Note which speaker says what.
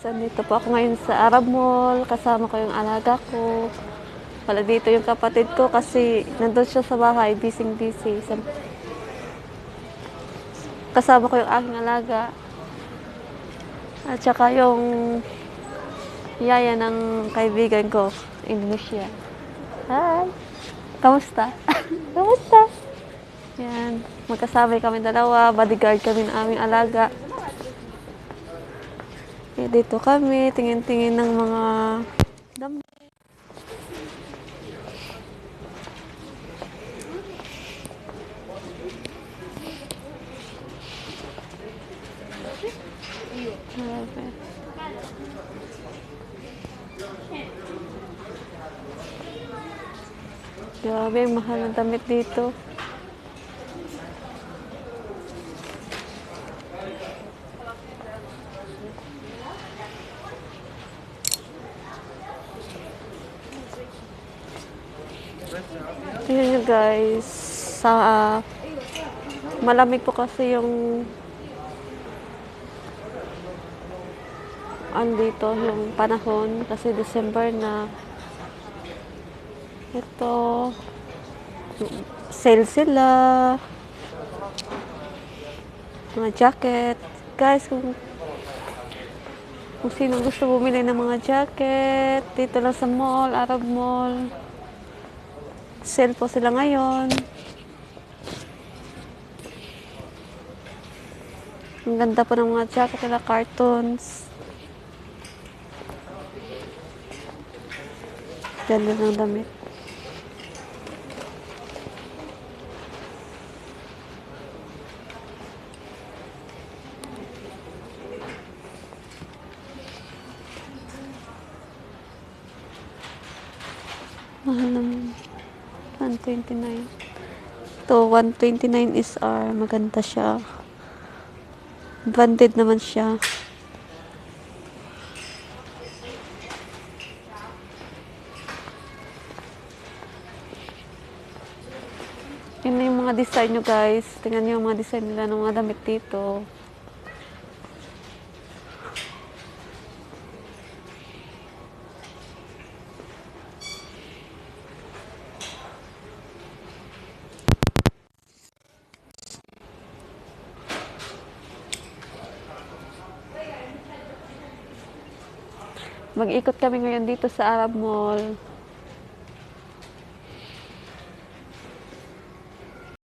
Speaker 1: Nandito po ako ngayon sa Arab Mall, kasama ko yung alaga ko. Wala dito yung kapatid ko kasi nandun siya sa bahay, busy. Kasama ko yung aking alaga. At saka yung yaya ng kaibigan ko, Indonesia. Hi! Kamusta? Kamusta? Yan, magkasabay kami dalawa, bodyguard kami ng aming alaga. Dito kami, tingin-tingin ng mga damit. Grabe, mahal ng damit dito. Tingnan nyo guys, malamig po kasi yung dito, yung panahon kasi December na. Ito, sale sila. Mga jacket. Guys, kung sino gusto bumili ng mga jacket, dito lang sa mall, Arab Mall. Sale po sila ngayon. Ang ganda po ng mga jacket nila, cartons. Ganda ng damit. Mahal naman. 129. Ito, 129 SR. Maganda siya. Branded naman siya. Yun na yung mga design nyo guys. Tingnan nyo yung mga design nila ng mga damit dito. Mag-ikot kami ngayon dito sa Arab Mall.